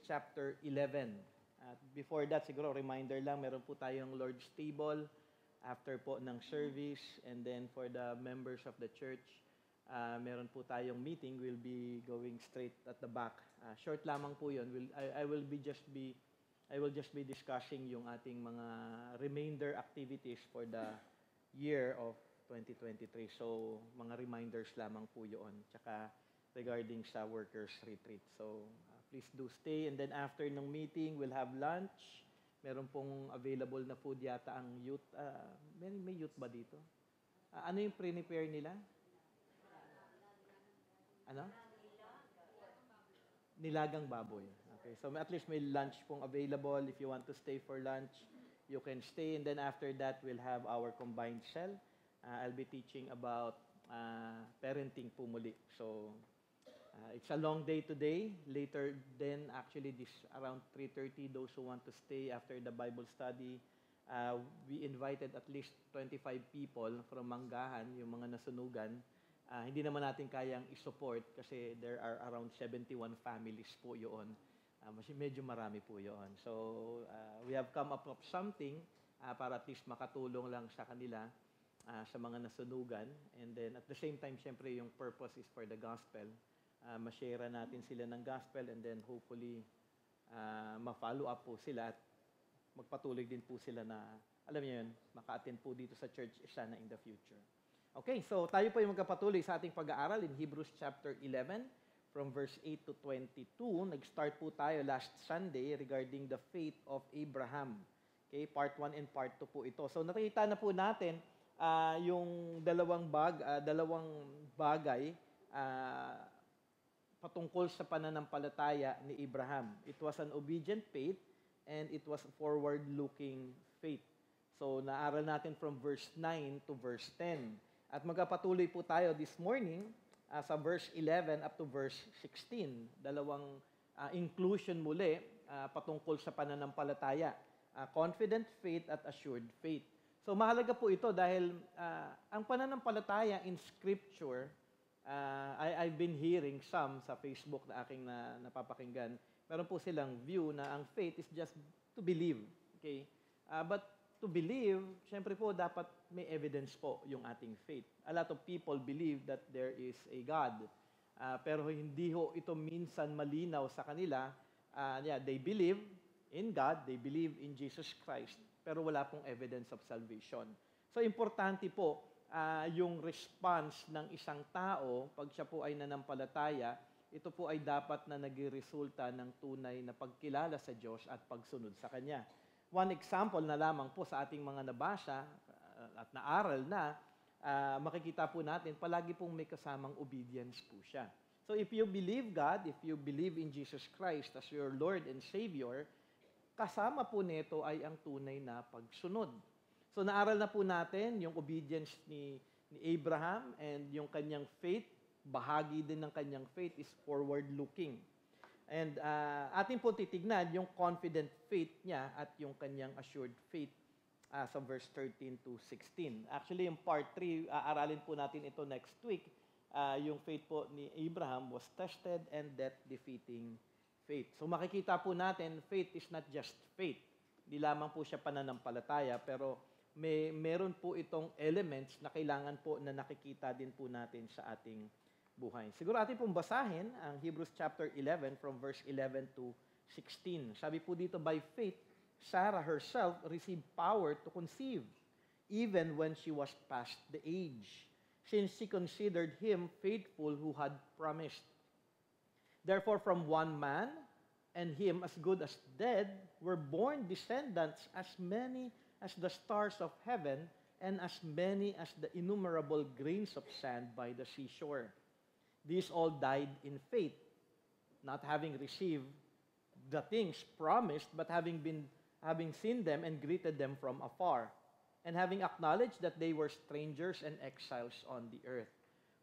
chapter 11. At before that, siguro reminder lang, meron po tayong Lord's Table after po ng service. And then for the members of the church, meron po tayong meeting. We'll be going straight at the back. Short lamang po yun. I will just be discussing yung ating mga remainder activities for the year of 2023. So, mga reminders lamang po yun. Tsaka regarding sa workers retreat. So, please do stay. And then after ng meeting, we'll have lunch. Meron pong available na food yata ang youth. May youth ba dito? Ano yung pre-prepare nila? Ano? Nilagang baboy. Okay. So at least may lunch pong available. If you want to stay for lunch, you can stay. And then after that, we'll have our combined cell. I'll be teaching about parenting po muli. So it's a long day today. Later then, actually, this around 3:30, those who want to stay after the Bible study, we invited at least 25 people from Manggahan, yung mga nasunugan. Hindi naman natin kayang i-support kasi there are around 71 families po yun. Medyo marami po yun. So, we have come up with something para at least makatulong lang sa kanila, sa mga nasunugan. And then, at the same time, syempre, yung purpose is for the gospel. Ma-share natin sila ng gospel and then hopefully ma-follow up po sila at magpatuloy din po sila na, alam niyo yun, maka-attend po dito sa church sana in the future. Okay, so tayo po yung magkapatuloy sa ating pag-aaral in Hebrews chapter 11 from verse 8 to 22. Nag-start po tayo last Sunday regarding the faith of Abraham. Okay, part 1 and part 2 po ito. So nakita na po natin yung dalawang bagay patungkol sa pananampalataya ni Abraham. It was an obedient faith and it was a forward-looking faith. So, naaral natin from verse 9 to verse 10. At magpapatuloy po tayo this morning sa verse 11 up to verse 16. Dalawang inclusion muli patungkol sa pananampalataya. Confident faith at assured faith. So, mahalaga po ito dahil ang pananampalataya in Scripture, I've been hearing some sa Facebook na aking napapakinggan. Meron po silang view na ang faith is just to believe. Okay? But to believe, syempre po dapat may evidence po yung ating faith. A lot of people believe that there is a God. Pero hindi ho ito minsan malinaw sa kanila. They believe in God, they believe in Jesus Christ, pero wala pong evidence of salvation. So importante po yung response ng isang tao pag siya po ay nanampalataya, ito po ay dapat na nagresulta ng tunay na pagkilala sa Diyos at pagsunod sa Kanya. One example na lamang po sa ating mga nabasa at naaral na, makikita po natin, palagi pong may kasamang obedience po siya. So if you believe God, if you believe in Jesus Christ as your Lord and Savior, kasama po nito ay ang tunay na pagsunod. So naaral na po natin yung obedience ni Abraham and yung kanyang faith, bahagi din ng kanyang faith is forward-looking. And ating po titignan yung confident faith niya at yung kanyang assured faith sa verse 13 to 16. Actually, yung part 3, aaralin po natin ito next week. Yung faith po ni Abraham was tested and death-defeating faith. So makikita po natin, faith is not just faith. Hindi lamang po siya pananampalataya, pero meron po itong elements na kailangan po na nakikita din po natin sa ating buhay. Siguro atin pong basahin ang Hebrews chapter 11 from verse 11 to 16. Sabi po dito, by faith, Sarah herself received power to conceive, even when she was past the age, since she considered him faithful who had promised. Therefore, from one man, and him as good as dead, were born descendants as many as the stars of heaven, and as many as the innumerable grains of sand by the seashore. These all died in faith, not having received the things promised, but having seen them and greeted them from afar, and having acknowledged that they were strangers and exiles on the earth.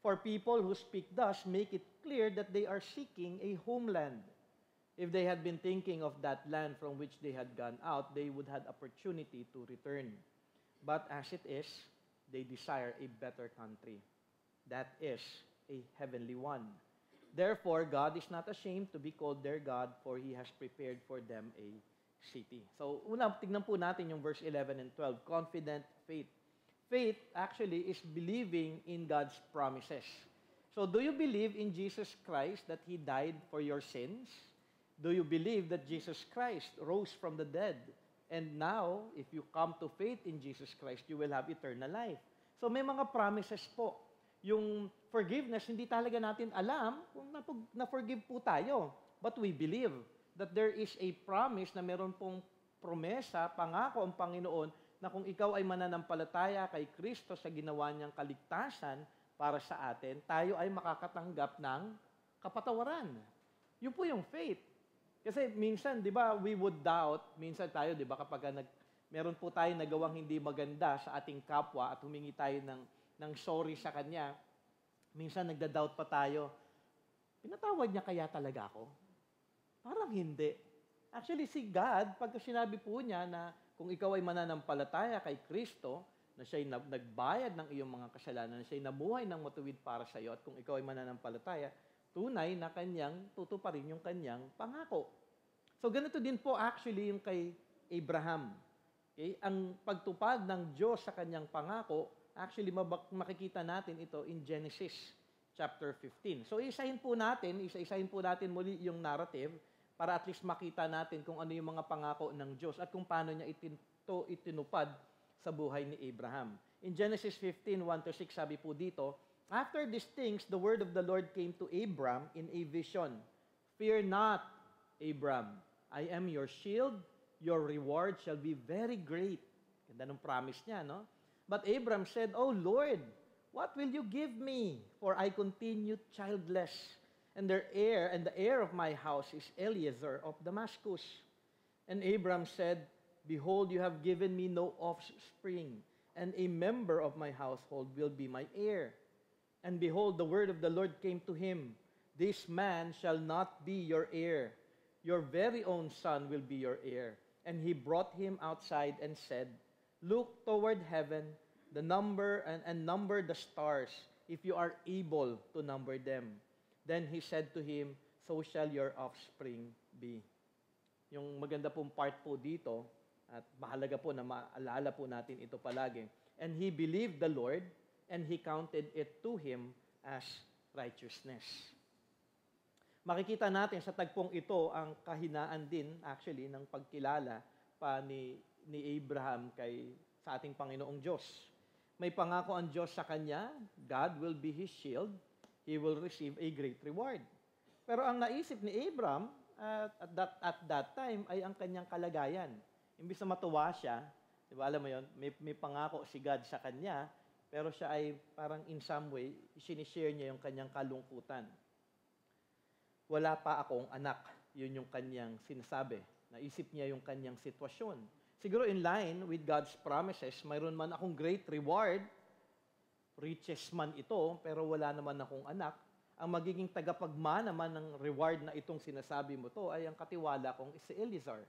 For people who speak thus make it clear that they are seeking a homeland. If they had been thinking of that land from which they had gone out, they would have opportunity to return. But as it is, they desire a better country. That is, a heavenly one. Therefore, God is not ashamed to be called their God, for He has prepared for them a city. So, una, tignan po natin yung verse 11 and 12. Confident faith. Faith actually is believing in God's promises. So, do you believe in Jesus Christ that He died for your sins? Do you believe that Jesus Christ rose from the dead? And now, if you come to faith in Jesus Christ, you will have eternal life. So, may mga promises po. Yung forgiveness, hindi talaga natin alam kung na-forgive po tayo. But we believe that there is a promise na meron pong promesa, pangako ang Panginoon, na kung ikaw ay mananampalataya kay Kristo sa ginawa niyang kaligtasan para sa atin, tayo ay makakatanggap ng kapatawaran. Yun po yung faith. Kasi minsan, di ba, we would doubt, minsan tayo, di ba, kapag meron po tayo nagawang hindi maganda sa ating kapwa at humingi tayo ng sorry sa kanya, minsan nagda-doubt pa tayo, pinatawad niya kaya talaga ako? Parang hindi. Actually, si God, pagka sinabi po niya na kung ikaw ay mananampalataya kay Kristo, na siya'y nagbayad ng iyong mga kasalanan, na siya'y nabuhay ng matuwid para sa iyo, at kung ikaw ay mananampalataya, tunay na kanyang tutuparin yung kanyang pangako. So, ganito din po actually yung kay Abraham. Okay? Ang pagtupad ng Diyos sa kanyang pangako, actually, makikita natin ito in Genesis chapter 15. So, isa-isahin po natin muli yung narrative para at least makita natin kung ano yung mga pangako ng Diyos at kung paano niya itinupad sa buhay ni Abraham. In Genesis 15, 1-6, sabi po dito, "After these things, the word of the Lord came to Abram in a vision. Fear not, Abram. I am your shield. Your reward shall be very great." Ganda ng promise niya, no? But Abram said, "Oh Lord, what will you give me? For I continue childless, and the heir of my house is Eliezer of Damascus." And Abram said, "Behold, you have given me no offspring, and a member of my household will be my heir." And behold, the word of the Lord came to him, "This man shall not be your heir. Your very own son will be your heir." And he brought him outside and said, "Look toward heaven, and number the stars, if you are able to number them." Then he said to him, "So shall your offspring be." Yung maganda pong part po dito, at mahalaga po na maalala po natin ito palagi. "And he believed the Lord, and he counted it to him as righteousness." Makikita natin sa tagpong ito ang kahinaan din, actually, ng pagkilala pa ni Abraham sa ating Panginoong Diyos. May pangako ang Diyos sa kanya, God will be his shield, he will receive a great reward. Pero ang naisip ni Abraham at that time ay ang kanyang kalagayan. Imbis na matuwa siya, di ba, alam mo yun, may pangako si God sa kanya, pero siya ay parang in some way, sinishare niya yung kanyang kalungkutan. Wala pa akong anak, yun yung kanyang sinasabi. Naisip niya yung kanyang sitwasyon. Siguro in line with God's promises, mayroon man akong great reward, riches man ito, pero wala naman akong anak. Ang magiging tagapagmana naman ng reward na itong sinasabi mo to ay ang katiwala kong si Eliezer.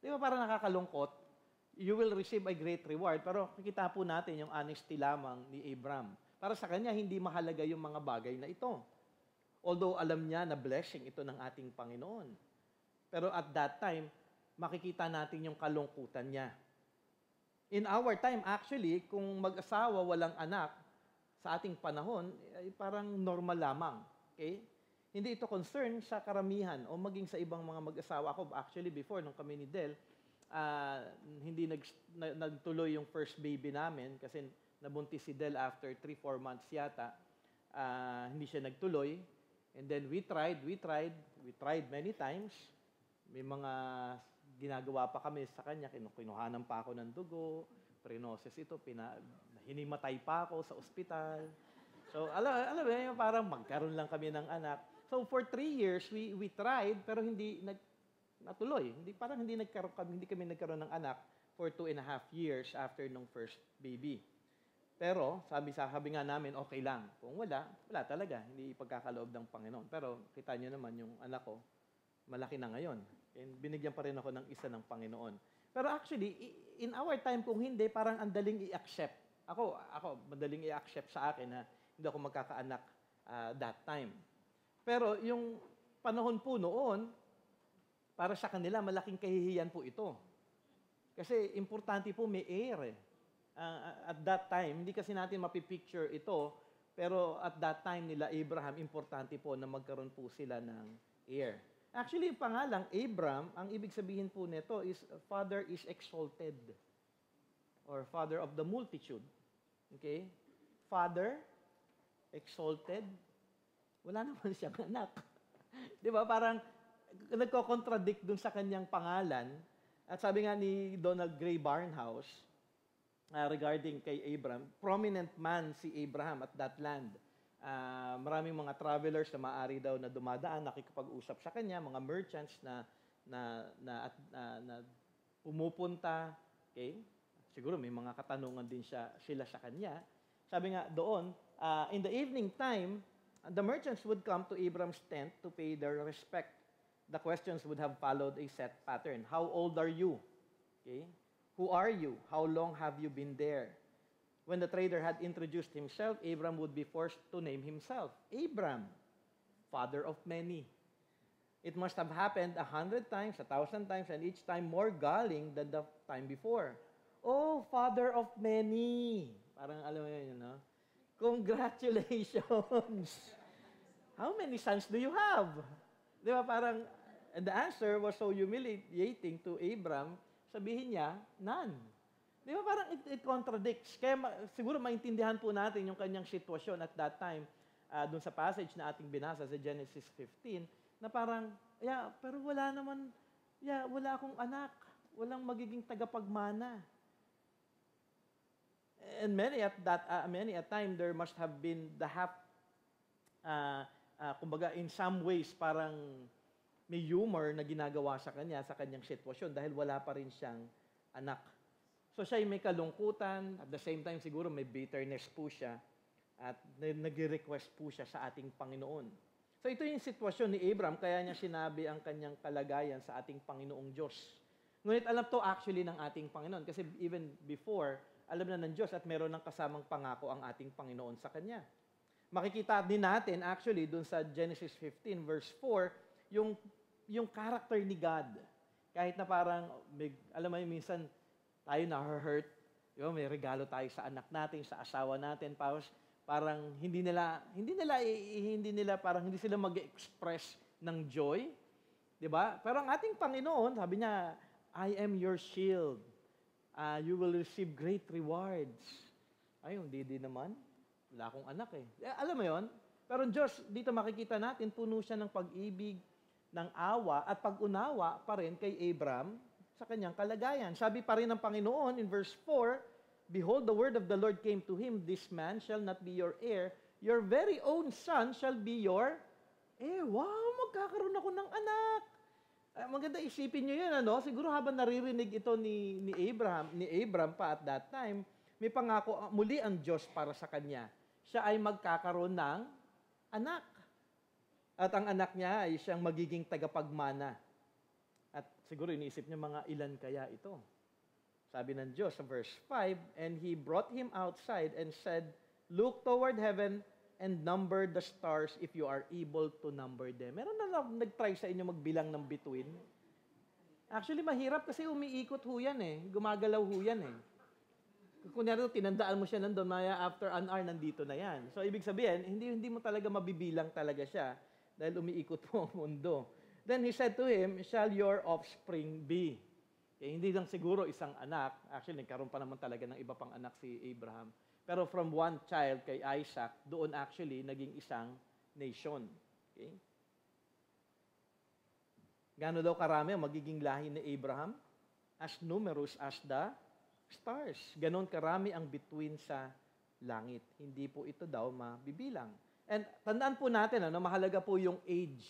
Di ba parang nakakalungkot? You will receive a great reward, pero nakikita po natin yung honesty lamang ni Abram. Para sa kanya, hindi mahalaga yung mga bagay na ito. Although alam niya na blessing ito ng ating Panginoon. Pero at that time, makikita natin yung kalungkutan niya. In our time, actually, kung mag-asawa walang anak, sa ating panahon, ay parang normal lamang. Okay? Hindi ito concern sa karamihan o maging sa ibang mga mag-asawa. Ako, actually, before, nung kami ni Del, hindi nagtuloy yung first baby namin kasi nabuntis si Del after 3-4 months yata. Hindi siya nagtuloy. And then we tried many times. May mga ginagawa pa kami sa kanya, kinuhanan pa ako ng dugo, prenosis ito, hinimatay pa ako sa ospital. So, alam mo, parang magkaroon lang kami ng anak. So, for 3 years, we tried, pero hindi natuloy. Hindi kami nagkaroon ng anak for 2.5 years after nung first baby. Pero, sabi nga namin, okay lang. Kung wala talaga. Hindi pagkakaloob ng Panginoon. Pero, kita niyo naman, yung anak ko, malaki na ngayon. And binigyan pa rin ako ng isa ng Panginoon. Pero actually, in our time, kung hindi, parang ang daling i-accept. Ako, madaling i-accept sa akin na hindi ako magkakaanak that time. Pero yung panahon po noon, para sa kanila, malaking kahihiyan po ito. Kasi importante po may heir eh. At that time, hindi kasi natin mapipicture ito, pero at that time nila Abraham, importante po na magkaroon po sila ng heir. Actually, yung pangalang Abram, ang ibig sabihin po nito is father is exalted or father of the multitude. Okay? Father, exalted, wala naman siyang anak. Di ba? Parang nagko-contradict dun sa kanyang pangalan. At sabi nga ni Donald Gray Barnhouse, regarding kay Abram, prominent man si Abraham at that land. Maraming mga travelers na maaari daw na dumadaan, nakikipag-usap sa kanya, mga merchants na pumupunta, okay? Siguro may mga katanungan din sila sa kanya. Sabi nga doon, in the evening time, the merchants would come to Abram's tent to pay their respect. The questions would have followed a set pattern. How old are you? Okay? Who are you? How long have you been there? When the trader had introduced himself, Abram would be forced to name himself. Abram, father of many. It must have happened 100 times, 1,000 times, and each time more galling than the time before. Oh, father of many. Parang alam mo yun, no? Congratulations! How many sons do you have? Di ba parang, and the answer was so humiliating to Abram, sabihin niya, none. Di ba parang it contradicts. Kaya siguro maintindihan po natin yung kanyang sitwasyon at that time, dun sa passage na ating binasa sa Genesis 15, na parang, pero wala naman, wala akong anak. Walang magiging tagapagmana. And many a time there must have been the kumbaga in some ways parang may humor na ginagawa sa kanyang sitwasyon dahil wala pa rin siyang anak. So siya ay may kalungkutan, at the same time siguro may bitterness po siya at nag-request po siya sa ating Panginoon. So ito yung sitwasyon ni Abram, kaya niya sinabi ang kanyang kalagayan sa ating Panginoong Diyos. Ngunit alam to actually ng ating Panginoon kasi even before, alam na ng Diyos at meron ng kasamang pangako ang ating Panginoon sa Kanya. Makikita din natin actually dun sa Genesis 15 verse 4, yung character ni God. Kahit na parang, alam mo minsan tayo na-hurt, may regalo tayo sa anak natin, sa asawa natin, parang hindi sila mag-express ng joy. 'Di ba? Pero ang ating Panginoon, sabi niya, I am your shield. You will receive great rewards. Ay, hindi din naman. Wala akong anak eh. Alam mo yon? Pero Diyos, dito makikita natin, puno siya ng pag-ibig, ng awa, at pag-unawa pa rin kay Abram sa kanyang kalagayan. Sabi pa rin ng Panginoon in verse 4, Behold, the word of the Lord came to him, This man shall not be your heir, your very own son shall be your heir. Wow, magkakaroon ako ng anak. Maganda isipin nyo yun, ano? Siguro habang naririnig ito ni Abram pa at that time, may pangako muli ang Diyos para sa kanya. Siya ay magkakaroon ng anak. At ang anak niya ay siyang magiging tagapagmana. At siguro iniisip niya mga ilan kaya ito. Sabi ng Diyos sa verse 5, And he brought him outside and said, Look toward heaven and number the stars if you are able to number them. Meron na nag-try sa inyo magbilang ng bituin? Actually, mahirap kasi umiikot ho yan eh. Gumagalaw ho yan eh. Kunyari, tinandaan mo siya nandun, maya after an hour, nandito na yan. So, ibig sabihin, hindi mo talaga mabibilang talaga siya dahil umiikot po ang mundo. Then he said to him, Shall your offspring be? Hindi lang siguro isang anak. Actually, nagkaroon pa naman talaga ng iba pang anak si Abraham. Pero from one child kay Isaac, doon actually naging isang nation. Okay? Gano'n daw karami ang magiging lahi ni Abraham? As numerous as the stars. Ganon karami ang bituin sa langit. Hindi po ito daw mabibilang. And tandaan po natin, mahalaga po yung age.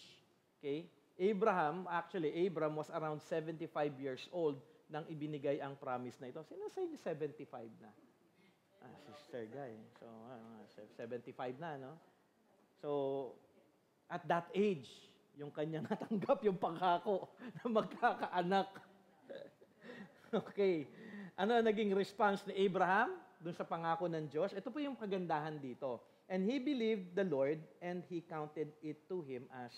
Okay? Abram was around 75 years old nang ibinigay ang promise na ito. Sino sa 75 na? Sister Guy. So, 75 na, no? So, at that age, yung kanya natanggap yung pangako na magkakaanak. Okay. Ano ang naging response ni Abraham dun sa pangako ng Diyos? Ito po yung kagandahan dito. And he believed the Lord, and he counted it to him as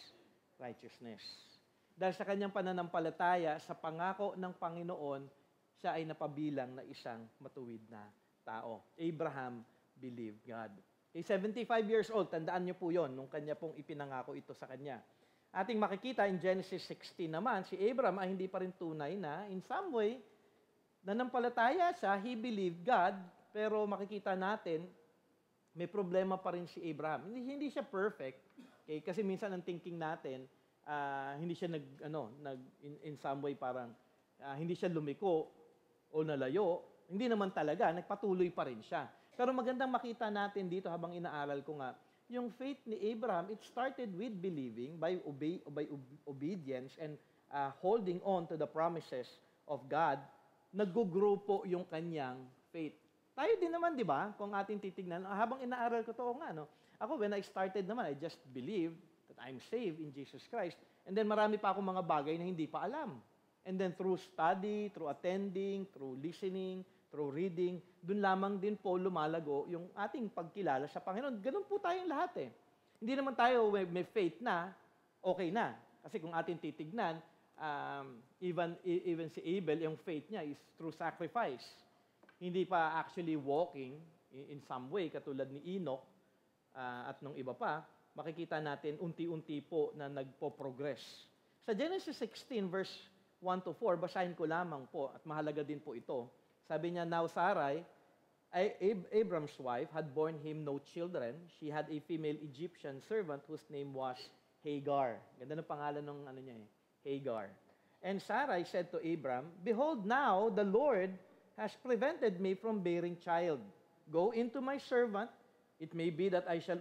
righteousness. Dahil sa kanyang pananampalataya sa pangako ng Panginoon, siya ay napabilang na isang matuwid na tao. Abraham believed God. 75 years old, tandaan niyo po yon nung kanya pong ipinangako ito sa kanya. Ating makikita in Genesis 16 naman, si Abraham ay hindi pa rin tunay na, in some way, nanampalataya siya, he believed God, pero makikita natin, may problema pa rin si Abraham. Hindi siya perfect, okay? Kasi minsan ang thinking natin, hindi siya in some way parang, hindi siya lumiko o nalayo. Hindi naman talaga, nagpatuloy pa rin siya. Pero magandang makita natin dito habang inaaral ko nga, yung faith ni Abraham, it started with believing by obedience and holding on to the promises of God. Nag-grow po yung kanyang faith. Tayo din naman, di ba? Kung ating titignan, habang inaaral ko to, no? Ako, when I started naman, I just believed that I'm saved in Jesus Christ. And then marami pa akong mga bagay na hindi pa alam. And then through study, through attending, through listening, through reading, dun lamang din po lumalago yung ating pagkilala sa Panginoon. Ganun po tayong lahat eh. Hindi naman tayo may faith na, okay na. Kasi kung ating titignan, even si Abel, yung faith niya is through sacrifice. Hindi pa actually walking in some way, katulad ni Enoch at nung iba pa, makikita natin unti-unti po na nagpo-progress. Sa Genesis 16 verse 1 to 4, basahin ko lamang po at mahalaga din po ito. Sabi niya, now Sarai, Abram's wife, had borne him no children. She had a female Egyptian servant whose name was Hagar. Ganda ng pangalan ng Hagar. And Sarai said to Abram, behold, now the Lord has prevented me from bearing child. Go into my servant. It may be that I shall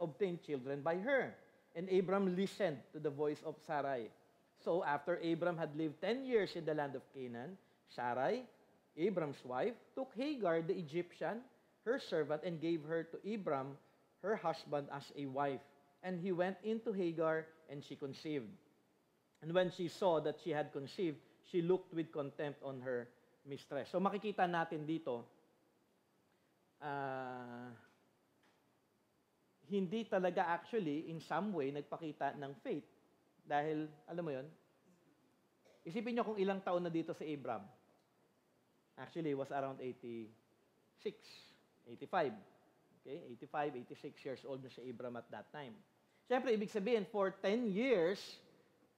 obtain children by her. And Abram listened to the voice of Sarai. So after Abram had lived 10 years in the land of Canaan, Sarai, Abram's wife, took Hagar the Egyptian, her servant, and gave her to Abram, her husband, as a wife. And he went into Hagar, and she conceived. And when she saw that she had conceived, she looked with contempt on her mistress. So makikita natin dito, hindi talaga actually, in some way, nagpakita ng faith. Dahil, alam mo yon, isipin nyo kung ilang taon na dito si Abram. Actually, it was around 85. Okay? 85, 86 years old na si Abram at that time. Siyempre, ibig sabihin, for 10 years,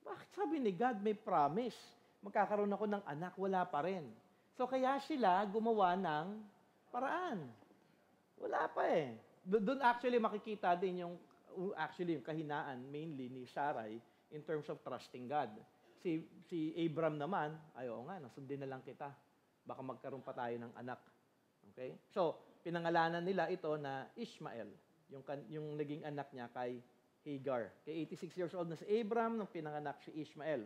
bakit sabi ni God may promise? Magkakaroon ako ng anak, wala pa rin. So, kaya sila gumawa ng paraan. Wala pa eh. Doon actually makikita din yung kahinaan mainly ni Sarai in terms of trusting God. Si Abram naman, ayaw nga, nasundin na lang kita. Baka magkaroon pa tayo ng anak. Okay? So, pinangalanan nila ito na Ishmael, yung naging anak niya kay Hagar. Okay, 86 years old na si Abram nung pinanganak si Ishmael.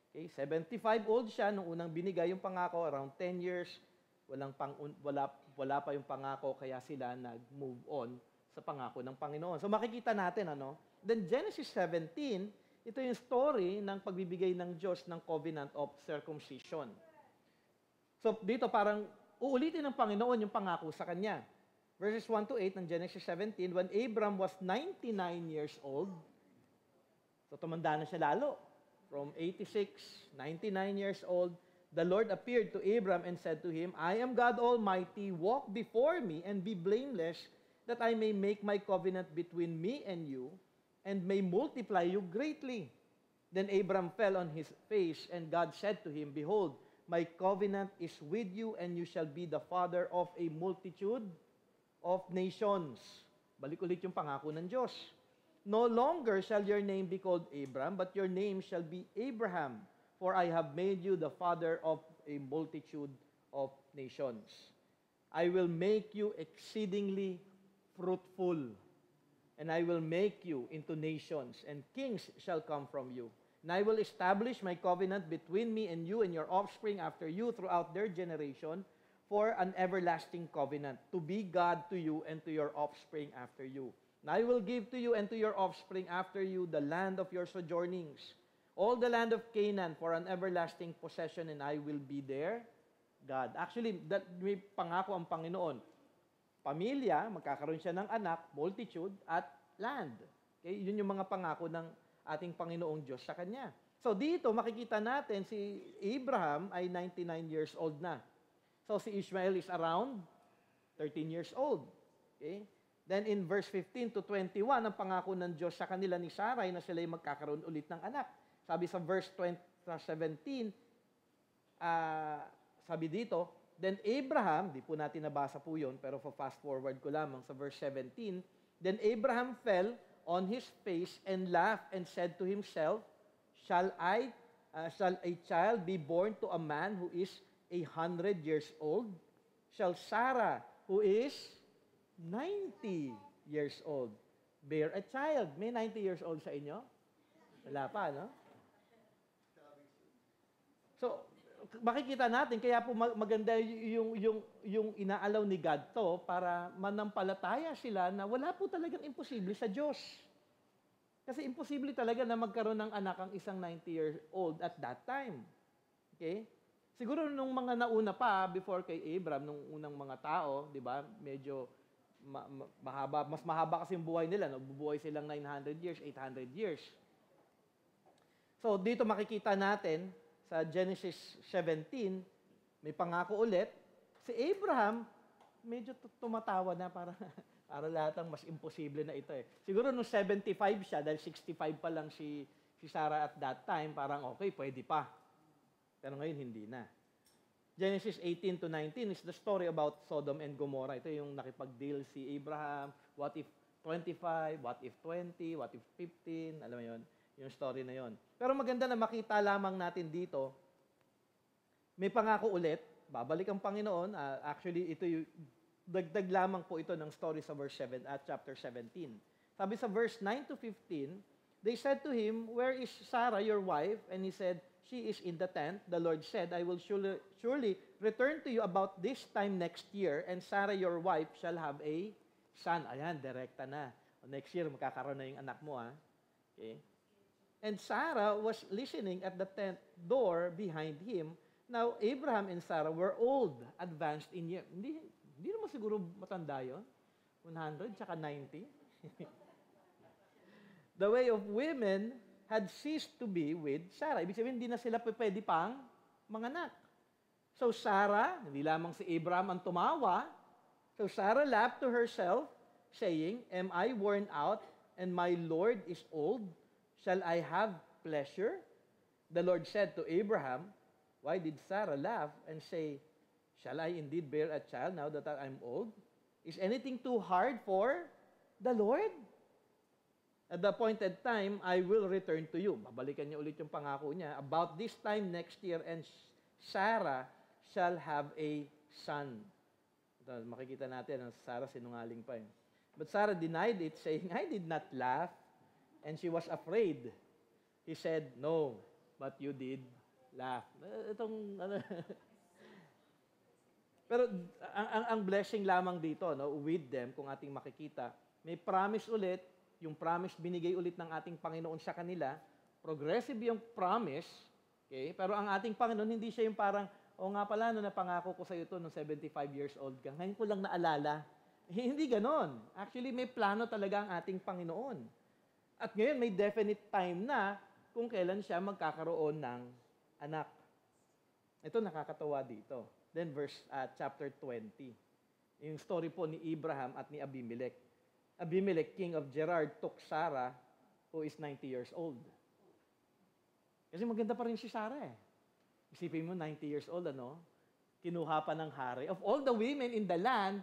Okay, 75 old siya nung unang binigay yung pangako, around 10 years, wala pa yung pangako, kaya sila nag-move on sa pangako ng Panginoon. So makikita natin, Then Genesis 17, ito yung story ng pagbibigay ng Diyos ng covenant of circumcision. So dito parang uulitin ng Panginoon yung pangako sa kanya. Verses 1 to 8 ng Genesis 17, when Abram was 99 years old, so tumanda na siya lalo. From 86, 99 years old, the Lord appeared to Abram and said to him, I am God Almighty, walk before me and be blameless, that I may make my covenant between me and you, and may multiply you greatly. Then Abram fell on his face, and God said to him, behold, my covenant is with you, and you shall be the father of a multitude of nations. Balik ulit yung pangako ng Diyos. No longer shall your name be called Abram, but your name shall be Abraham, for I have made you the father of a multitude of nations. I will make you exceedingly fruitful, and I will make you into nations, and kings shall come from you. And I will establish my covenant between me and you and your offspring after you throughout their generation, for an everlasting covenant, to be God to you and to your offspring after you. And I will give to you and to your offspring after you the land of your sojournings, all the land of Canaan for an everlasting possession, and I will be there, God. Actually, that may pangako ang Panginoon. pamilya, magkakaroon siya ng anak, multitude, at land. Okay? Yun yung mga pangako ng ating Panginoong Diyos sa kanya. So dito, makikita natin si Abraham ay 99 years old na. So si Ishmael is around 13 years old. Okay? Then in verse 15 to 21, ang pangako ng Diyos sa kanila ni Sarai na sila ay magkakaroon ulit ng anak. Sabi sa verse 17, sabi dito, then Abraham, di po natin nabasa po yun, pero fast forward ko lamang sa verse 17, then Abraham fell on his face and laughed and said to himself, shall a child be born to a man who is 100 years old? Shall Sarah, who is 90 years old, bear a child? May 90 years old sa inyo? Wala pa, no? So, makikita natin, kaya po maganda yung inaalaw ni God to para manampalataya sila na wala po talagang imposible sa Diyos. Kasi imposible talaga na magkaroon ng anak ang isang 90-year-old at that time. Okay? Siguro nung mga nauna pa, before kay Abraham, nung unang mga tao, di ba, medyo mahaba, mas mahaba kasi yung buhay nila. No? Bubuhay silang 900 years, 800 years. So, dito makikita natin, sa Genesis 17, may pangako ulit. Si Abraham, medyo tumatawa na para lahat ng mas imposible na ito eh. Siguro nung 75 siya, dahil 65 pa lang si Sarah at that time, parang okay, pwede pa. Pero ngayon, hindi na. Genesis 18 to 19 is the story about Sodom and Gomorrah. Ito yung nakipag-deal si Abraham. What if 25? What if 20? What if 15? Alam mo yun? Yung story na yon. Pero maganda na makita lamang natin dito, may pangako ulit, babalik ang Panginoon. Actually, ito yung dagdag lamang po ito ng story sa verse 7 at chapter 17. Sabi sa verse 9 to 15, they said to him, where is Sarah, your wife? And he said, she is in the tent. The Lord said, I will surely return to you about this time next year, and Sarah, your wife, shall have a son. Ayan, direkta na. Next year, makakaroon na yung anak mo. Okay? And Sarah was listening at the tent door behind him. Now, Abraham and Sarah were old, advanced in years. Hindi naman siguro matanda yun. 100 tsaka 90. The way of women had ceased to be with Sarah. Ibig sabihin, hindi na sila pwede pang manganak. So Sarah, hindi lamang si Abraham ang tumawa. So Sarah laughed to herself, saying, am I worn out and my Lord is old? Shall I have pleasure? The Lord said to Abraham, why did Sarah laugh and say, shall I indeed bear a child now that I'm old? Is anything too hard for the Lord? At the appointed time, I will return to you. Babalikan niya ulit yung pangako niya. About this time next year, and Sarah shall have a son. Ito, makikita natin, ang Sarah sinungaling pa yun. But Sarah denied it, saying, I did not laugh. And she was afraid. He said, no, but you did laugh. Pero ang blessing lamang dito, no, with them, kung ating makikita, may promise ulit, yung promise binigay ulit ng ating Panginoon sa kanila, progressive yung promise, okay? Pero ang ating Panginoon, hindi siya yung parang, o nga pala, no, napangako ko sa iyo ito nung 75 years old ka, ngayon ko lang naalala. Hindi ganon. Actually, may plano talaga ang ating Panginoon. At ngayon, may definite time na kung kailan siya magkakaroon ng anak. Ito nakakatawa dito. Then chapter 20. Yung story po ni Abraham at ni Abimelech. Abimelech, king of Gerar, took Sarah, who is 90 years old. Kasi maganda pa rin si Sarah eh. Isipin mo, 90 years old, ano? Kinuha pa ng hari. Of all the women in the land,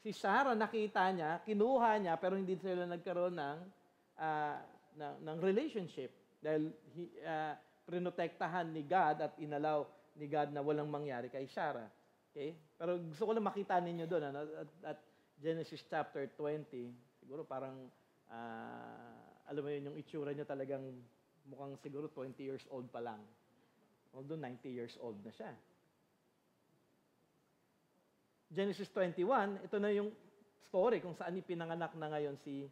si Sarah nakita niya, kinuha niya, pero hindi sila nagkaroon ng relationship. Dahil prinotektahan ni God at inalaw ni God na walang mangyari kay Sarah. Okay? Pero gusto ko lang makita ninyo doon, ano? At Genesis chapter 20, siguro parang, alam mo yun, yung itsura niya talagang mukhang siguro 20 years old pa lang. Although 90 years old na siya. Genesis 21, ito na yung story kung saan ipinanganak na ngayon si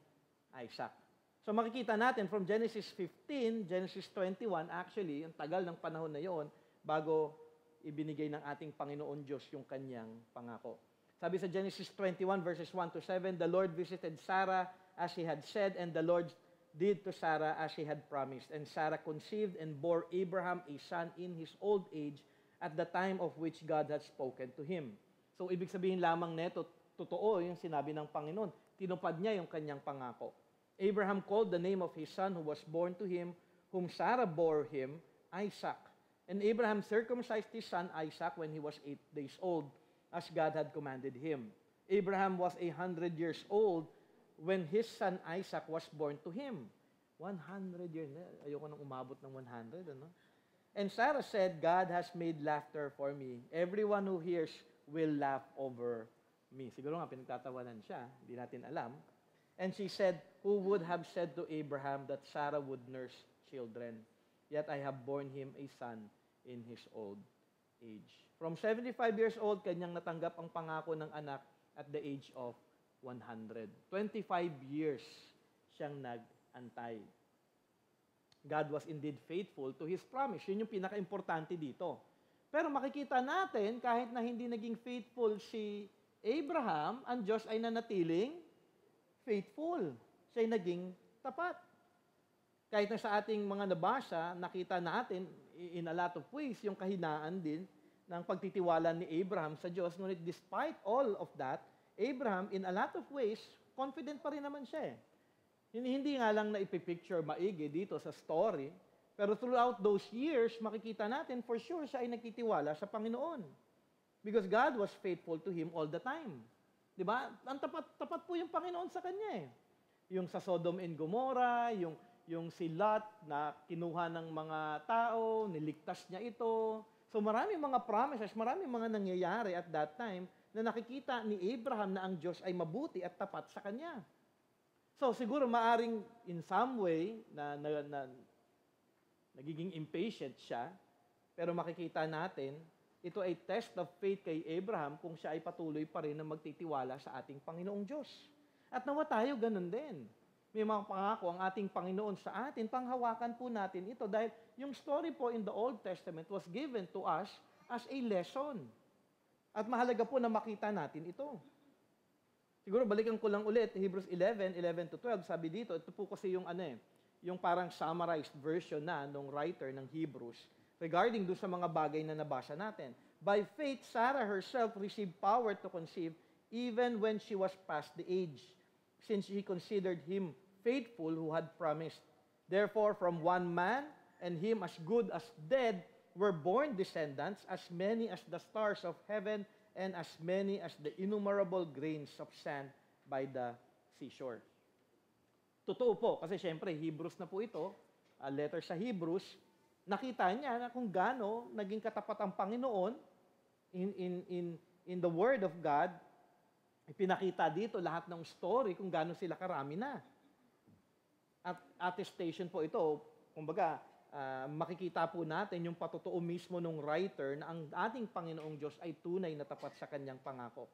Isaac. So makikita natin from Genesis 15, Genesis 21, actually, yung tagal ng panahon na yon bago ibinigay ng ating Panginoon Diyos yung kanyang pangako. Sabi sa Genesis 21 verses 1 to 7, the Lord visited Sarah as he had said, and the Lord did to Sarah as he had promised. And Sarah conceived and bore Abraham a son in his old age at the time of which God had spoken to him. So, ibig sabihin lamang neto, totoo yung sinabi ng Panginoon. Tinupad niya yung kanyang pangako. Abraham called the name of his son who was born to him, whom Sarah bore him, Isaac. And Abraham circumcised his son Isaac when he was 8 days old, as God had commanded him. Abraham was 100 years old when his son Isaac was born to him. 100 years. Ayoko nang umabot ng 100, ano? And Sarah said, God has made laughter for me. Everyone who hears will laugh over me. Siguro nga, pinagtatawanan siya. Hindi natin alam. And she said, who would have said to Abraham that Sarah would nurse children? Yet I have borne him a son in his old age. From 75 years old, kanyang natanggap ang pangako ng anak at the age of 100. 25 years siyang nag-antay. God was indeed faithful to His promise. Yun yung pinaka-importante dito. Pero makikita natin, kahit na hindi naging faithful si Abraham, ang Diyos ay nanatiling faithful. Siya ay naging tapat. Kahit na sa ating mga nabasa, nakita natin in a lot of ways yung kahinaan din ng pagtitiwala ni Abraham sa Diyos. Ngunit despite all of that, Abraham, in a lot of ways, confident pa rin naman siya. Hindi nga lang na ipipicture maigi dito sa story, pero throughout those years, makikita natin, for sure, siya ay nagtitiwala sa Panginoon. Because God was faithful to him all the time. Diba? Ang tapat po yung Panginoon sa kanya. Yung sa Sodom and Gomorrah, yung si Lot na kinuha ng mga tao, niligtas niya ito. So maraming mga promises, maraming mga nangyayari at that time na nakikita ni Abraham na ang Diyos ay mabuti at tapat sa kanya. So siguro maaring in some way na nagiging impatient siya, pero makikita natin, ito ay test of faith kay Abraham kung siya ay patuloy pa rin na magtitiwala sa ating Panginoong Diyos. At nawa tayo ganun din. May mga pangako ang ating Panginoon sa atin, panghawakan po natin ito dahil yung story po in the Old Testament was given to us as a lesson. At mahalaga po na makita natin ito. Siguro balikan ko lang ulit, Hebrews 11 to 12, sabi dito, ito po kasi yung yung parang summarized version na nung writer ng Hebrews regarding do sa mga bagay na nabasa natin. By faith, Sarah herself received power to conceive even when she was past the age, since she considered him faithful who had promised. Therefore, from one man, and him as good as dead, were born descendants, as many as the stars of heaven, and as many as the innumerable grains of sand by the seashore. Totoo po, kasi syempre, Hebrews na po ito, letter sa Hebrews, nakita niya na kung gaano naging katapat ang Panginoon in the Word of God. Ipinakita dito lahat ng story kung gaano sila karami na. At attestation po ito, kumbaga, makikita po natin yung patotoo mismo ng writer na ang ating Panginoong Diyos ay tunay na tapat sa kanyang pangako.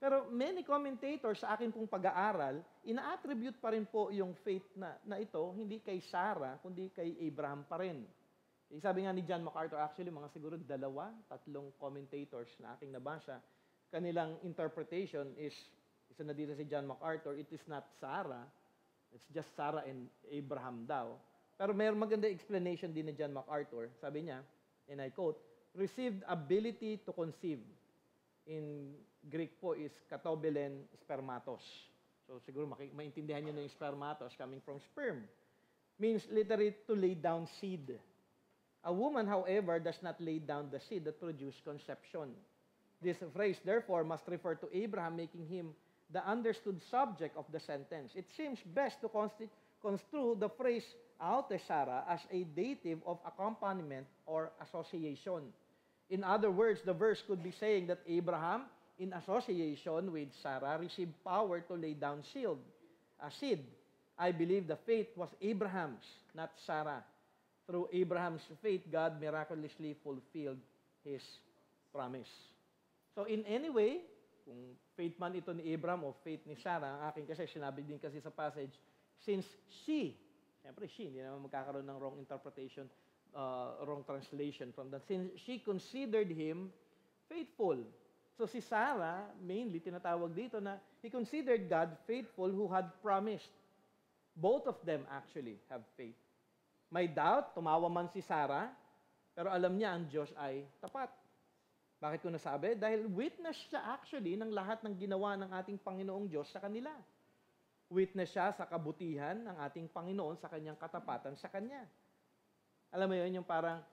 Pero many commentators sa akin pong pag-aaral, ina-attribute pa rin po yung faith na ito, hindi kay Sarah, kundi kay Abraham pa rin. Sabi nga ni John MacArthur, actually, mga siguro 2, 3 commentators na aking nabasa, kanilang interpretation is, isa na dito si John MacArthur, it is not Sarah, it's just Sarah and Abraham daw. Pero mayroong maganda explanation din ni John MacArthur. Sabi niya, and I quote, received ability to conceive. In Greek po is katobelen spermatos. So siguro maintindihan niyo na yung spermatos coming from sperm. Means literally to lay down seed. A woman, however, does not lay down the seed that produces conception. This phrase, therefore, must refer to Abraham, making him the understood subject of the sentence. It seems best to construe the phrase aute Sarah as a dative of accompaniment or association. In other words, the verse could be saying that Abraham, in association with Sarah, received power to lay down seed. I believe the faith was Abraham's, not Sarah. Through Abraham's faith, God miraculously fulfilled His promise. So in any way, kung faith man ito ni Abraham o faith ni Sarah, ang akin kasi sinabi din kasi sa passage, since she, siyempre she, hindi naman magkakaroon ng wrong interpretation, wrong translation from that. Since she considered him faithful. So si Sarah, mainly, tinatawag dito na he considered God faithful who had promised. Both of them actually have faith. May doubt, tumawa man si Sarah, pero alam niya ang Diyos ay tapat. Bakit ko nasabi? Dahil witness siya actually ng lahat ng ginawa ng ating Panginoong Diyos sa kanila. Witness siya sa kabutihan ng ating Panginoon sa kanyang katapatan sa kanya. Alam mo yun, yung parang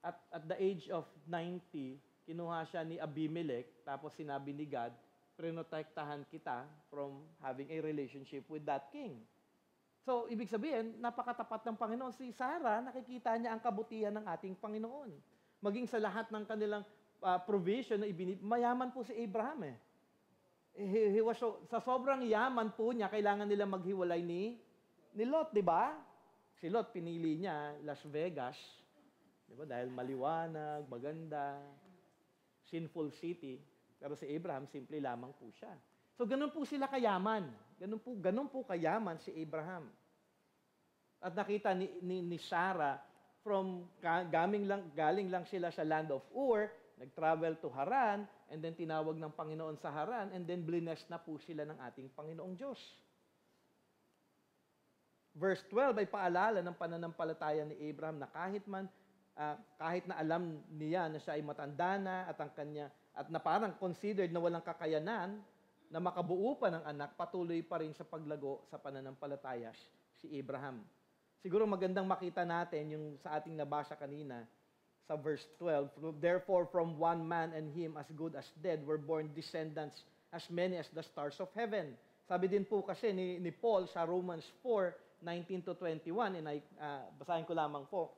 at the age of 90, kinuha siya ni Abimelech, tapos sinabi ni God, prinotektahan kita from having a relationship with that king. So, ibig sabihin, napakatapat ng Panginoon. Si Sarah, nakikita niya ang kabutihan ng ating Panginoon. Maging sa lahat ng kanilang provision na mayaman po si Abraham eh. He was sa sobrang yaman po niya, kailangan nila maghiwalay ni Lot, di ba? Si Lot, pinili niya Las Vegas, di ba? Dahil maliwanag, maganda, sinful city. Pero si Abraham, simple lamang po siya. So, ganun po sila kayaman. Ganun po kayaman si Abraham. At nakita ni Sarah, galing lang sila sa land of Ur, nag-travel to Haran, and then tinawag ng Panginoon sa Haran, and then blessed na po sila ng ating Panginoong Diyos. Verse 12 ay paalala ng pananampalataya ni Abraham na kahit na alam niya na siya ay matanda na at na parang considered na walang kakayanan na makabuo pa ng anak, patuloy pa rin sa paglago sa pananampalataya si Abraham. Siguro magandang makita natin yung sa ating nabasa kanina sa verse 12. Therefore, from one man and him as good as dead were born descendants as many as the stars of heaven. Sabi din po kasi ni Paul sa Romans 4:19 to 21, and basahin ko lamang po.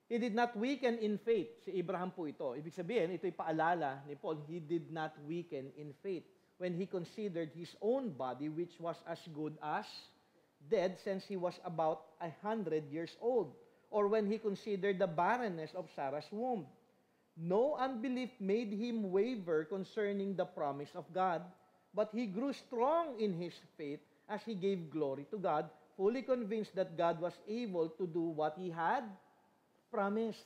He did not weaken in faith. Si Abraham po ito. Ibig sabihin, ito'y paalala ni Paul, he did not weaken in faith when he considered his own body, which was as good as dead since he was about 100 years old, or when he considered the barrenness of Sarah's womb. No unbelief made him waver concerning the promise of God, but he grew strong in his faith as he gave glory to God, fully convinced that God was able to do what he had promised.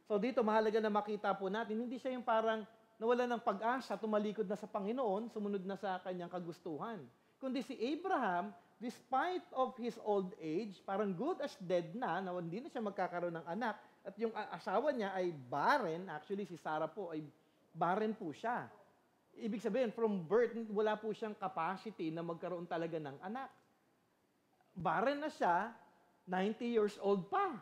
So dito, mahalaga na makita po natin, hindi siya yung parang nawala ng pag-asa, tumalikod na sa Panginoon, sumunod na sa kanyang kagustuhan. Kundi si Abraham, despite of his old age, parang good as dead na hindi na siya magkakaroon ng anak, at yung asawa niya ay barren, actually si Sarah po ay barren po siya. Ibig sabihin, from birth, wala po siyang capacity na magkaroon talaga ng anak. Barren na siya, 90 years old pa.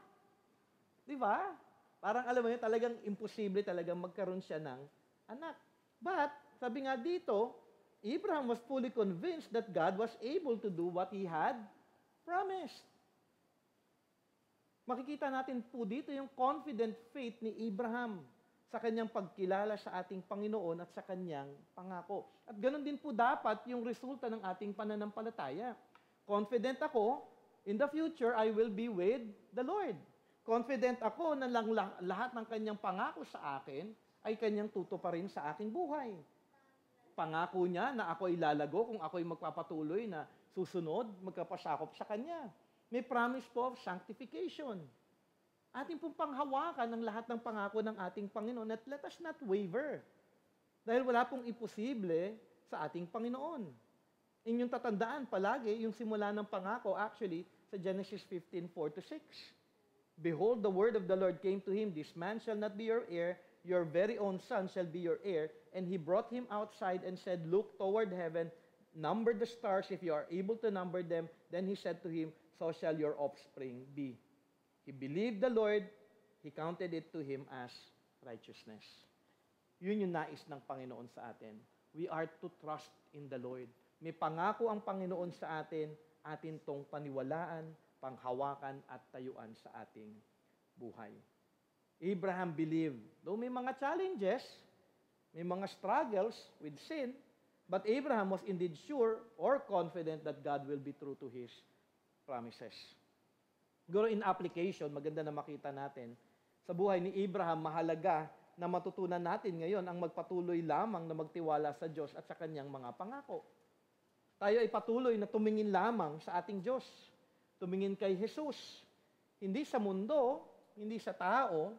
Di ba? Parang alam mo yun, talagang imposible talagang magkaroon siya ng anak. But, sabi nga dito, Abraham was fully convinced that God was able to do what he had promised. Makikita natin po dito yung confident faith ni Abraham sa kanyang pagkilala sa ating Panginoon at sa kanyang pangako. At ganoon din po dapat yung resulta ng ating pananampalataya. Confident ako, in the future, I will be with the Lord. Confident ako na lahat ng kanyang pangako sa akin ay kanyang tutuparin sa aking buhay. Pangako niya na ako ay lalago kung ako ay magpapatuloy na susunod, magkapasakop sa Kanya. May promise po of sanctification. Ating pong panghawakan ng lahat ng pangako ng ating Panginoon at let us not waver. Dahil wala pong imposible sa ating Panginoon. Inyong tatandaan palagi yung simula ng pangako actually sa Genesis 15:4-6. Behold, the word of the Lord came to him, this man shall not be your heir, your very own son shall be your heir. And he brought him outside and said, look toward heaven, number the stars if you are able to number them. Then he said to him, so shall your offspring be. He believed the Lord, he counted it to him as righteousness. Yun yung nais ng Panginoon sa atin. We are to trust in the Lord. May pangako ang Panginoon sa atin tong paniwalaan, panghawakan at tayuan sa ating buhay. Abraham believed. Though may mga challenges, may mga struggles with sin, but Abraham was indeed sure or confident that God will be true to His promises. Siguro in application, maganda na makita natin, sa buhay ni Abraham, mahalaga na matutunan natin ngayon ang magpatuloy lamang na magtiwala sa Diyos at sa Kanyang mga pangako. Tayo ay patuloy na tumingin lamang sa ating Diyos. Tumingin kay Jesus. Hindi sa mundo, hindi sa tao,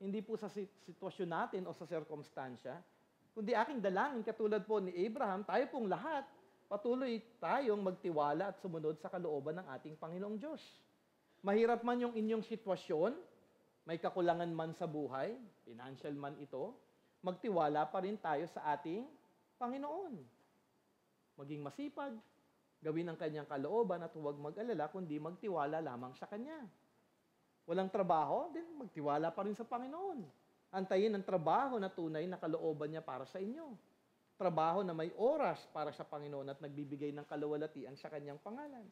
hindi po sa sitwasyon natin o sa sirkumstansya, kundi aking dalangin katulad po ni Abraham, tayo pong lahat, patuloy tayong magtiwala at sumunod sa kalooban ng ating Panginoong Diyos. Mahirap man yung inyong sitwasyon, may kakulangan man sa buhay, financial man ito, magtiwala pa rin tayo sa ating Panginoon. Maging masipag, gawin ang kanyang kalooban at huwag mag-alala, kundi magtiwala lamang sa kanya. Walang trabaho, din magtiwala pa rin sa Panginoon. Antayin ang trabaho na tunay na kalooban niya para sa inyo. Trabaho na may oras para sa Panginoon at nagbibigay ng kaluwalhatian sa kanyang pangalan.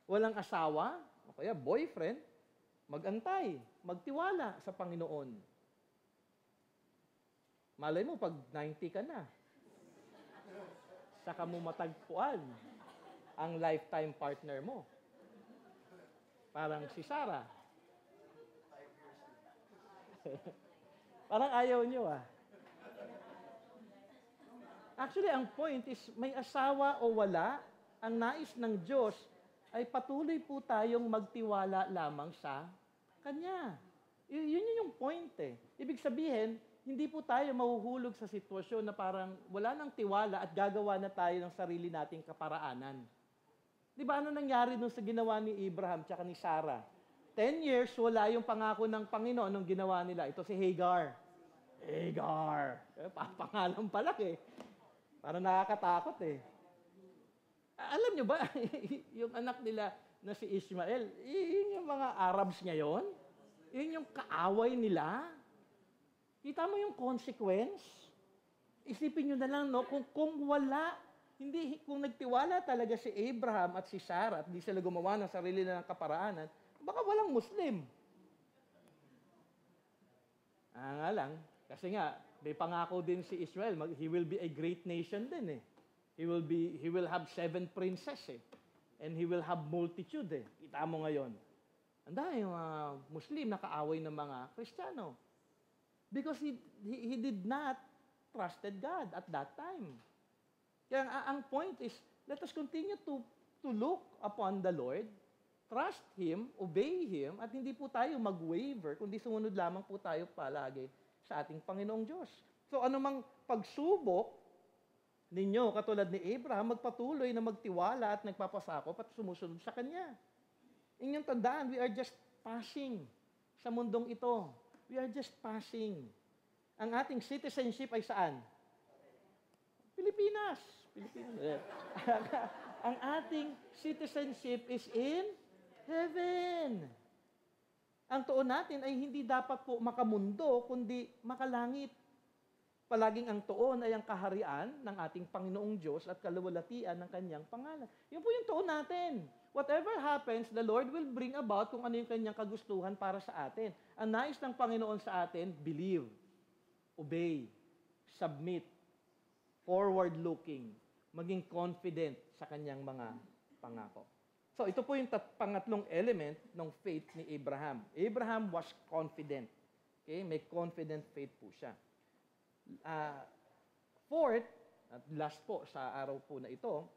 Walang asawa, o kaya boyfriend, mag-antay, magtiwala sa Panginoon. Malay mo, pag 90 ka na, saka mo matagpuan ang lifetime partner mo. Parang si Sarah. Parang ayaw nyo Actually, ang point is, may asawa o wala, ang nais ng Diyos ay patuloy po tayong magtiwala lamang sa Kanya. Yun yung point Ibig sabihin, hindi po tayo mahuhulog sa sitwasyon na parang wala nang tiwala at gagawa na tayo ng sarili nating kaparaanan. Di ba ano nangyari nung sa ginawa ni Abraham tsaka ni Sarah? 10 years, wala yung pangako ng Panginoon nung ginawa nila. Ito si Hagar. Hagar. Pangalan pa lang Parang nakakatakot Alam nyo ba, yung anak nila na si Ishmael, yun yung mga Arabs ngayon? Yun yung kaaway nila? Kita mo yung consequence? Isipin nyo na lang, no? Kung wala, kung nagtiwala talaga si Abraham at si Sarah at di sila gumawa ng sarili na ng kaparaanan, baka walang Muslim. Nga lang, kasi nga, may pangako din si Israel, he will be a great nation din He will have 7 princes And he will have multitude Kita mo ngayon. Ang dami yung Muslim na kaaway ng mga Kristiyano. Because he did not trusted God at that time. Kaya ang point is, let us continue to look upon the Lord, trust Him, obey Him, at hindi po tayo mag-waver, kundi sumunod lamang po tayo palagi sa ating Panginoong Diyos. So anumang pagsubok ninyo, katulad ni Abraham, magpatuloy na magtiwala at nagpapasakop at sumusunod sa Kanya. Inyong tandaan, we are just passing sa mundong ito. We are just passing. Ang ating citizenship ay saan? Pilipinas. Ang ating citizenship is in heaven. Ang tuon natin ay hindi dapat po makamundo, kundi makalangit. Palaging ang tuon ay ang kaharian ng ating Panginoong Diyos at kaluwalhatian ng Kanyang pangalan. Yun po yung tuon natin. Whatever happens, the Lord will bring about kung ano yung Kanyang kagustuhan para sa atin. Ang nais ng Panginoon sa atin, believe, obey, submit, forward-looking, maging confident sa Kanyang mga pangako. So ito po yung pangatlong element ng faith ni Abraham. Abraham was confident. Okay? May confident faith po siya. Fourth, at last po sa araw po na ito,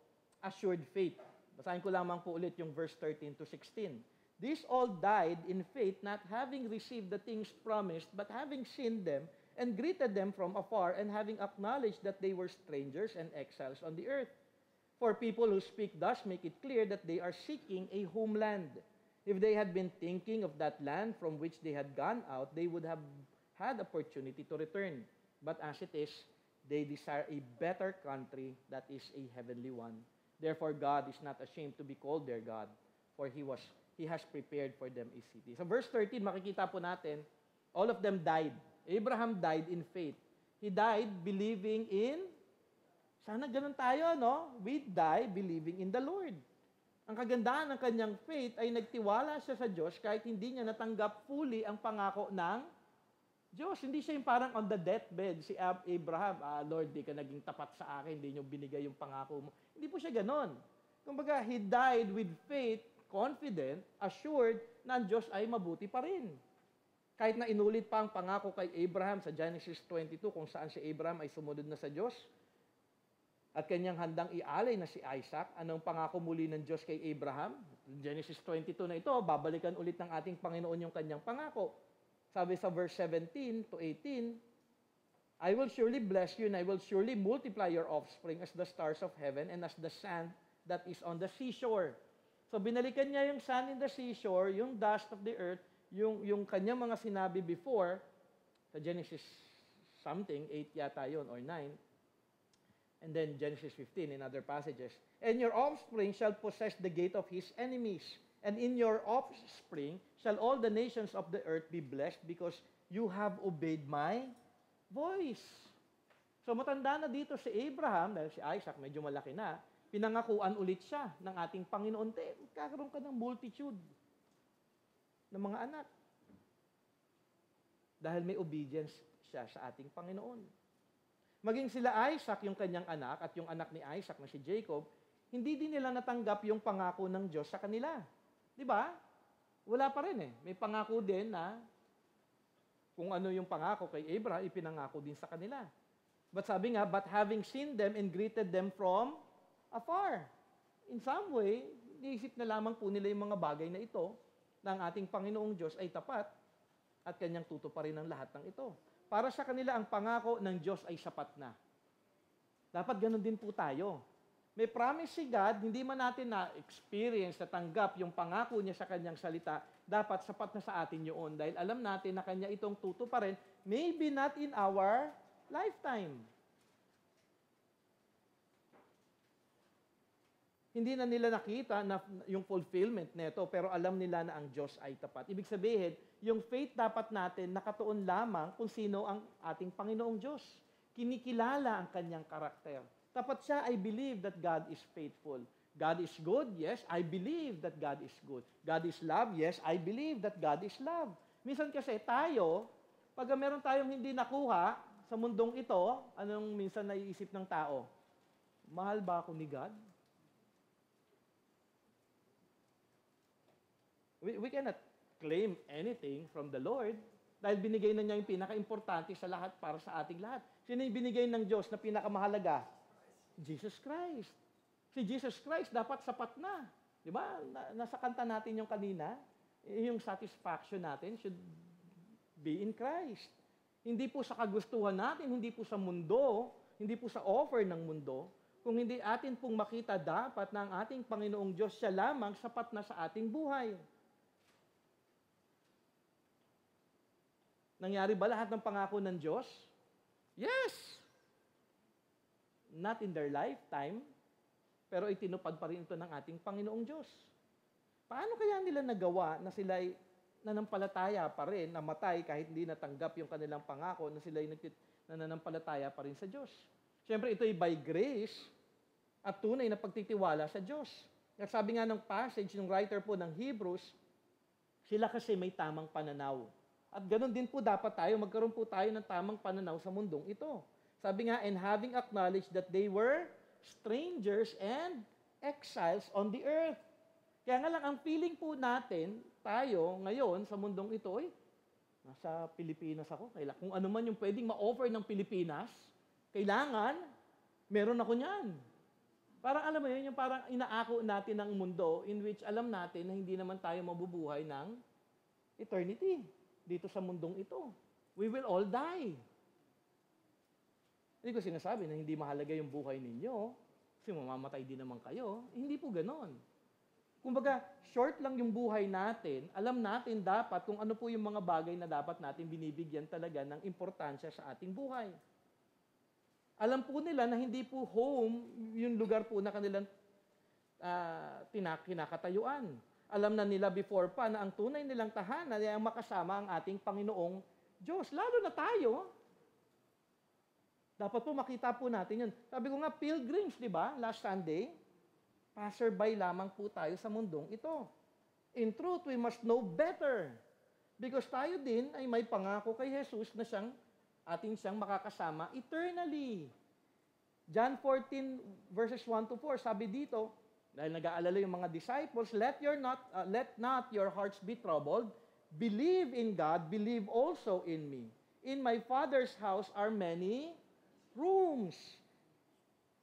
assured faith. Basahin ko lamang po ulit yung verse 13 to 16. These all died in faith, not having received the things promised, but having seen them and greeted them from afar, and having acknowledged that they were strangers and exiles on the earth. For people who speak thus make it clear that they are seeking a homeland. If they had been thinking of that land from which they had gone out, they would have had opportunity to return. But as it is, they desire a better country that is a heavenly one. Therefore, God is not ashamed to be called their God, for He has prepared for them a city. So verse 13, makikita po natin, all of them died. Abraham died in faith. He died believing in, sana ganun tayo, no? We die believing in the Lord. Ang kagandahan ng kanyang faith ay nagtiwala siya sa Diyos kahit hindi niya natanggap fully ang pangako ng Diyos. Hindi siya yung parang on the deathbed, si Abraham, Lord, di ka naging tapat sa akin, hindi niyo binigay yung pangako mo. Hindi po siya ganon. Kumbaga, he died with faith, confident, assured na ang Diyos ay mabuti pa rin. Kahit na inulit pa ang pangako kay Abraham sa Genesis 22 kung saan si Abraham ay sumunod na sa Diyos at kanyang handang ialay na si Isaac, anong pangako muli ng Diyos kay Abraham? Genesis 22 na ito, babalikan ulit ng ating Panginoon yung kanyang pangako. Sabi sa verse 17 to 18, I will surely bless you and I will surely multiply your offspring as the stars of heaven and as the sand that is on the seashore. So binalikan niya yung sand in the seashore, yung dust of the earth, yung kanyang mga sinabi before, sa Genesis something, 8 yata yun, or 9. And then Genesis 15 in other passages. And your offspring shall possess the gate of his enemies. And in your offspring shall all the nations of the earth be blessed because you have obeyed my voice. So matanda na dito si Abraham, dahil si Isaac medyo malaki na, pinangakuan ulit siya ng ating Panginoon. Kakaroon ka ng multitude ng mga anak. Dahil may obedience siya sa ating Panginoon. Maging sila Isaac, yung kanyang anak, at yung anak ni Isaac na si Jacob, hindi din nila natanggap yung pangako ng Diyos sa kanila. Di ba? Wala pa rin eh. May pangako din na kung ano yung pangako kay Abraham, ipinangako din sa kanila. But sabi nga, but having seen them and greeted them from afar. In some way, niisip na lamang po nila yung mga bagay na ito ng ating Panginoong Diyos ay tapat at kanyang tutuparin ang lahat ng ito. Para sa kanila, ang pangako ng Diyos ay sapat na. Dapat ganun din po tayo. May promise si God, hindi man natin na-experience, natanggap yung pangako niya sa kanyang salita, dapat sapat na sa atin yun. Dahil alam natin na kanya itong tutuparin, maybe not in our lifetime. Hindi na nila nakita na yung fulfillment nito, pero alam nila na ang Diyos ay tapat. Ibig sabihin, yung faith dapat natin nakatuon lamang kung sino ang ating Panginoong Diyos. Kinikilala ang kanyang karakter. Dapat siya, I believe that God is faithful. God is good, yes, I believe that God is good. God is love, yes, I believe that God is love. Minsan kasi tayo, pag meron tayong hindi nakuha sa mundong ito, anong minsan naiisip ng tao? Mahal ba ako ni God? We cannot claim anything from the Lord dahil binigay na niya yung pinaka-importante sa lahat para sa ating lahat. Sino yung binigay ng Diyos na pinakamahalaga? Jesus Christ. Si Jesus Christ dapat sapat na. Di ba? Nasa kanta natin yung kanina, yung satisfaction natin should be in Christ. Hindi po sa kagustuhan natin, hindi po sa mundo, hindi po sa offer ng mundo, kung hindi atin pong makita dapat na ang ating Panginoong Diyos siya lamang sapat na sa ating buhay. Nangyari ba lahat ng pangako ng Diyos? Yes! Not in their lifetime, pero itinupad pa rin ito ng ating Panginoong Diyos. Paano kaya nila nagawa na sila'y nanampalataya pa rin, namatay kahit hindi natanggap yung kanilang pangako, na sila'y nananampalataya pa rin sa Diyos? Siyempre, ito ay by grace at tunay na pagtitiwala sa Diyos. At sabi nga ng passage, ng writer po ng Hebrews, sila kasi may tamang pananaw. At ganun din po dapat tayo, magkaroon po tayo ng tamang pananaw sa mundong ito. Sabi nga, and having acknowledged that they were strangers and exiles on the earth. Kaya nga lang, ang feeling po natin, tayo ngayon sa mundong ito, nasa Pilipinas ako. Kung ano man yung pwedeng ma-offer ng Pilipinas, kailangan, meron ako niyan. Parang alam mo yun, yung parang inaako natin ng mundo in which alam natin na hindi naman tayo mabubuhay ng eternity dito sa mundong ito. We will all die. Hindi ko sinasabi na hindi mahalaga yung buhay ninyo kasi mamamatay din naman kayo. Hindi po ganon. Kumbaga, short lang yung buhay natin. Alam natin dapat kung ano po yung mga bagay na dapat natin binibigyan talaga ng importansya sa ating buhay. Alam po nila na hindi po home yung lugar po na kanilang kinakatayuan. Alam na nila before pa na ang tunay nilang tahanan ay ang makasama ang ating Panginoong Diyos. Lalo na tayo. Dapat po makita po natin yun. Sabi ko nga, pilgrims, di ba? Last Sunday, passerby lamang po tayo sa mundong ito. In truth, we must know better. Because tayo din ay may pangako kay Jesus na ating siyang makakasama eternally. John 14, verses 1 to 4, sabi dito, dahil nag-aalala yung mga disciples, let not your hearts be troubled. Believe in God, believe also in me. In my Father's house are many rooms.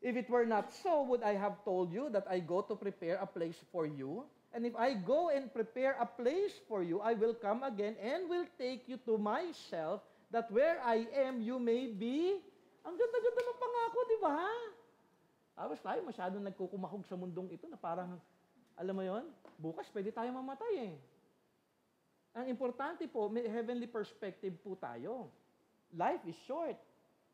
If it were not so, would I have told you that I go to prepare a place for you? And if I go and prepare a place for you, I will come again and will take you to myself, that where I am, you may be. Ang ganda-ganda ng pangako, di ba? Tapos tayo masyadong nagkukumahog sa mundong ito na parang, alam mo yon, bukas pwede tayo mamatay eh. Ang importante po, may heavenly perspective po tayo. Life is short.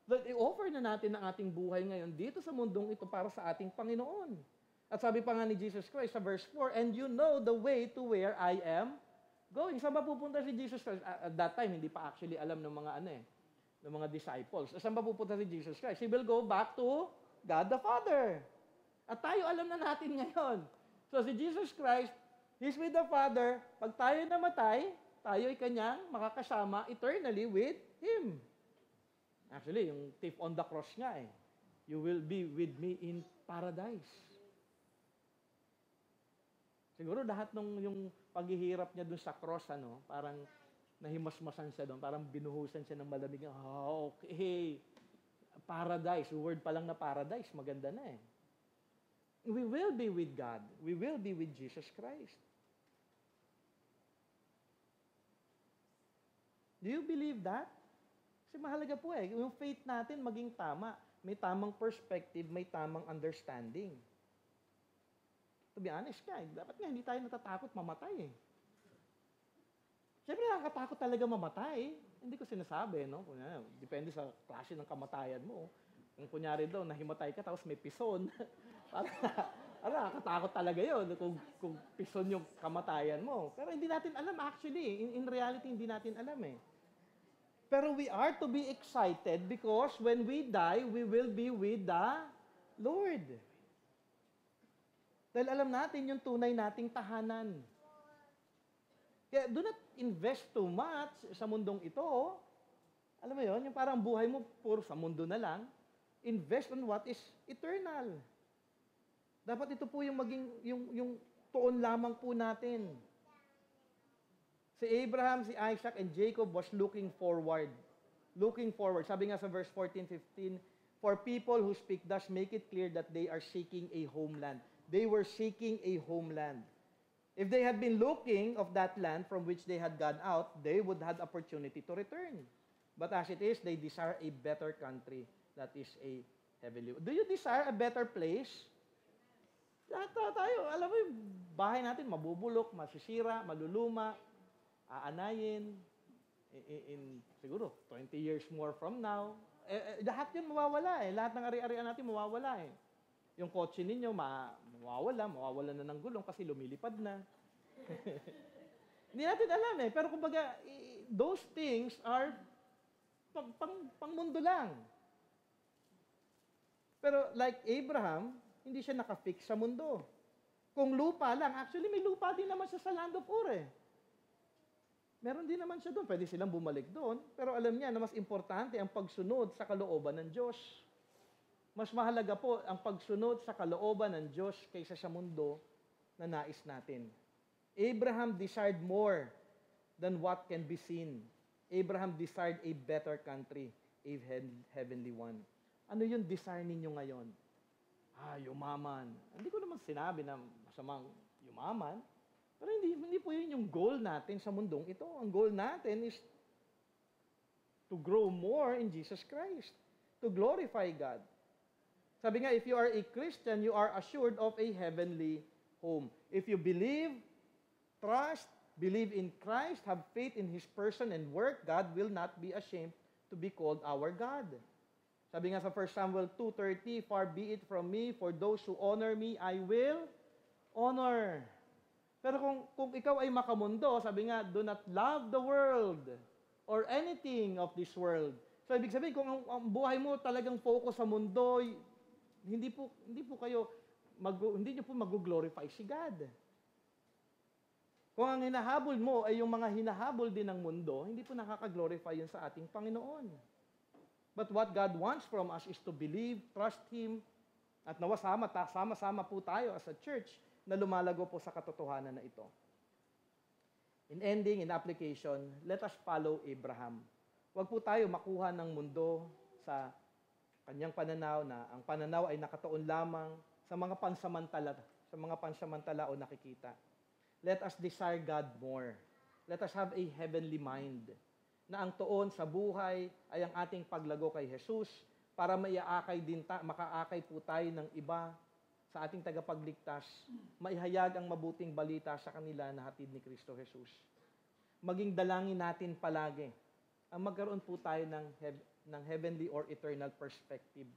But i-offer na natin ang ating buhay ngayon dito sa mundong ito para sa ating Panginoon. At sabi pa nga ni Jesus Christ sa verse 4, and you know the way to where I am going. Saan ba pupunta si Jesus Christ? At that time, hindi pa actually alam ng mga ng mga disciples. Saan ba pupunta si Jesus Christ? He will go back to God the Father. At tayo alam na natin ngayon. So si Jesus Christ, He's with the Father. Pag tayo namatay, tayo ay kanyang makakasama eternally with Him. Actually, yung thief on the cross nga eh. You will be with me in paradise. Siguro lahat ng yung paghihirap niya doon sa cross, parang nahimasmasan siya doon, parang binuhusan siya ng malamig. Okay. Paradise. Word pa lang na paradise, maganda na eh. We will be with God. We will be with Jesus Christ. Do you believe that? Kasi mahalaga po eh. Yung faith natin maging tama. May tamang perspective, may tamang understanding. To be honest nga, dapat nga hindi tayo natatakot mamatay eh. Siyempre nakakatakot talaga mamatay. Hindi ko sinasabi, no? Kunyari, depende sa klase ng kamatayan mo. Kung kunyari daw, nahimatay ka tapos may pison. Nakakatakot talaga yun kung pison yung kamatayan mo. Pero hindi natin alam actually. In reality, hindi natin alam eh. Pero we are to be excited because when we die, we will be with the Lord. Dahil alam natin yung tunay nating tahanan. Kaya do not invest too much sa mundong ito. Alam mo yon, yung parang buhay mo puro sa mundo na lang. Invest on what is eternal. Dapat ito po yung maging yung tuon lamang po natin. Si Abraham, si Isaac, and Jacob was looking forward. Looking forward. Sabi nga sa verse 14-15, for people who speak thus, make it clear that they are seeking a homeland. They were seeking a homeland. If they had been looking of that land from which they had gone out, they would have opportunity to return. But as it is, they desire a better country, that is a heavenly. Do you desire a better place? Lahat tayo, alam mo yung bahay natin, mabubulok, masisira, maluluma, aanayin, in siguro 20 years more from now. Lahat yun mawawala eh. Lahat ng ari-arian natin mawawala eh. Yung kotse ninyo, mawawala na ng gulong kasi lumilipad na. Hindi natin alam eh. Pero kumbaga, those things are pang mundo lang. Pero like Abraham, hindi siya nakafix sa mundo. Kung lupa lang, actually may lupa din naman siya sa land of Ur eh. Meron din naman siya doon. Pwede silang bumalik doon. Pero alam niya na mas importante ang pagsunod sa kalooban ng Diyos. Mas mahalaga po ang pagsunod sa kalooban ng Diyos kaysa sa mundo na nais natin. Abraham desired more than what can be seen. Abraham desired a better country, a heavenly one. Ano yung desire ninyo ngayon? Yumaman. Hindi ko naman sinabi na masamang yumaman. Pero hindi po yun yung goal natin sa mundong ito. Ang goal natin is to grow more in Jesus Christ. To glorify God. Sabi nga, if you are a Christian, you are assured of a heavenly home. If you believe, trust, believe in Christ, have faith in His person and work, God will not be ashamed to be called our God. Sabi nga sa 1 Samuel 2:30, far be it from me, for those who honor me, I will honor. Pero kung ikaw ay makamundo, sabi nga, do not love the world or anything of this world. So, ibig sabihin, kung ang buhay mo talagang focus sa mundo, hindi niyo po mag-glorify si God. Kung ang hinahabol mo ay yung mga hinahabol din ng mundo, hindi po nakaka-glorify yun sa ating Panginoon. But what God wants from us is to believe, trust Him, at sama-sama po tayo as a church na lumalago po sa katotohanan na ito. In ending, in application, let us follow Abraham. Huwag po tayo makuha ng mundo sa kanyang pananaw na ang pananaw ay nakatuon lamang sa mga pansamantala o nakikita. Let us desire God more. Let us have a heavenly mind na ang tuon sa buhay ay ang ating paglago kay Jesus para makaakay po tayo ng iba sa ating tagapagligtas, maihayag ang mabuting balita sa kanila na hatid ni Kristo Jesus. Maging dalangin natin palagi ang magkaroon po tayo ng heavenly or eternal perspective.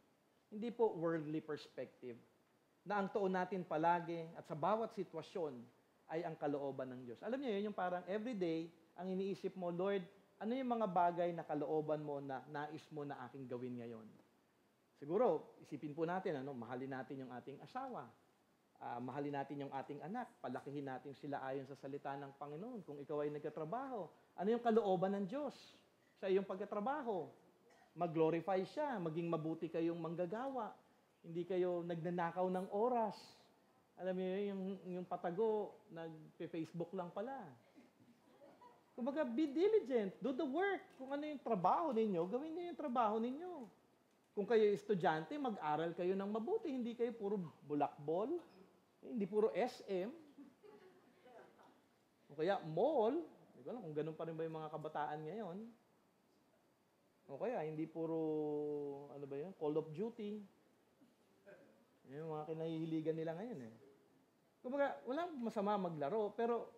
Hindi po worldly perspective. Na ang tuon natin palagi at sa bawat sitwasyon ay ang kalooban ng Diyos. Alam niyo yun, yung parang everyday, ang iniisip mo, Lord, ano yung mga bagay na kalooban mo na nais mo na aking gawin ngayon? Siguro, isipin po natin, mahalin natin yung ating asawa. Mahalin natin yung ating anak. Palakihin natin sila ayon sa salita ng Panginoon. Kung ikaw ay nagkatrabaho, ano yung kalooban ng Diyos sa iyong pagkatrabaho? Mag-glorify siya, maging mabuti kayong manggagawa. Hindi kayo nagnanakaw ng oras. Alam niyo yung patago, nag-Facebook lang pala. Kumbaga, be diligent. Do the work. Kung ano yung trabaho ninyo, gawin niyo yung trabaho ninyo. Kung kayo estudyante, mag-aral kayo ng mabuti. Hindi kayo puro bulakbol. Hindi puro SM. O kaya mall. Hindi ko alam kung ganun pa rin ba yung mga kabataan ngayon. O kaya, hindi puro, Call of Duty. Yung mga kinahihiligan nila ngayon eh. Kumbaga, walang masama maglaro, pero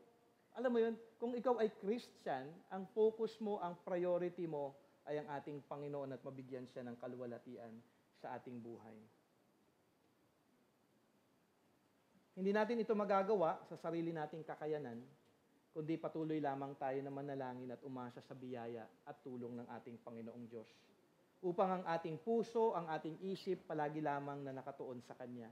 alam mo yun, kung ikaw ay Christian, ang focus mo, ang priority mo ay ang ating Panginoon at mabigyan siya ng kaluwalhatian sa ating buhay. Hindi natin ito magagawa sa sarili nating kakayanan, kundi patuloy lamang tayo na manalangin at umasa sa biyaya at tulong ng ating Panginoong Diyos. Upang ang ating puso, ang ating isip, palagi lamang na nakatuon sa Kanya.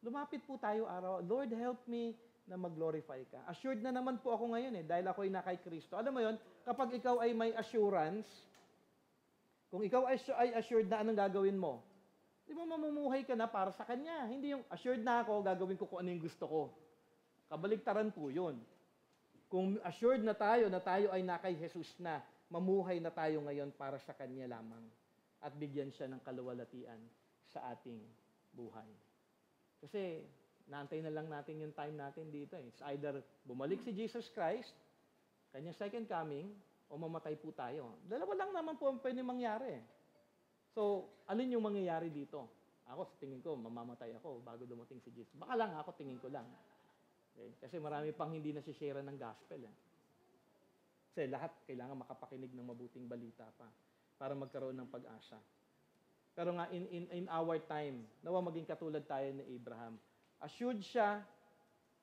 Lumapit po tayo araw, Lord, help me na mag-glorify ka. Assured na naman po ako ngayon dahil ako ay na kay Kristo. Alam mo yon, kapag ikaw ay may assurance, kung ikaw ay assured na anong gagawin mo, di mo mamumuhay ka na para sa Kanya. Hindi yung assured na ako, gagawin ko kung ano yung gusto ko. Kabaligtaran po yun. Kung assured na tayo ay na kay Jesus na, mamuhay na tayo ngayon para sa Kanya lamang at bigyan siya ng kaluwalhatian sa ating buhay. Kasi, naantay na lang natin yung time natin dito. It's either bumalik si Jesus Christ, Kanyang second coming, o mamatay po tayo. Dalawa lang naman po ang pwede mangyari. So, alin yung mangyayari dito? Ako, sa tingin ko, mamamatay ako bago dumating si Jesus. Baka lang ako, tingin ko lang. Okay? Kasi marami pang hindi nasishare ng gospel. Kasi lahat kailangan makapakinig ng mabuting balita pa para magkaroon ng pag-asa. Pero nga, in our time, nawa maging katulad tayo ni Abraham. Assured siya,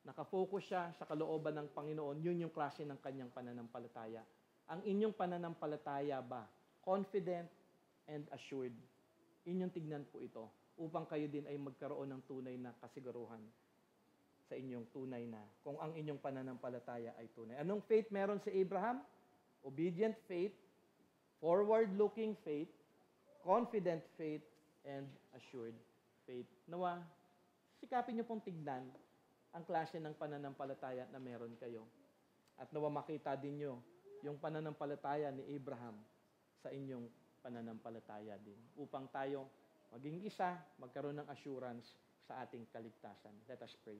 nakafocus siya sa kalooban ng Panginoon, yun yung klase ng kanyang pananampalataya. Ang inyong pananampalataya ba? Confident and assured. Inyong tignan po ito upang kayo din ay magkaroon ng tunay na kasiguruhan sa inyong tunay na, kung ang inyong pananampalataya ay tunay. Anong faith meron si Abraham? Obedient faith, forward-looking faith, confident faith, and assured faith. Nawa, sikapin niyo pong tignan ang klase ng pananampalataya na meron kayo. At nawa makita din niyo yung pananampalataya ni Abraham sa inyong pananampalataya din. Upang tayo maging isa, magkaroon ng assurance sa ating kaligtasan. Let us pray.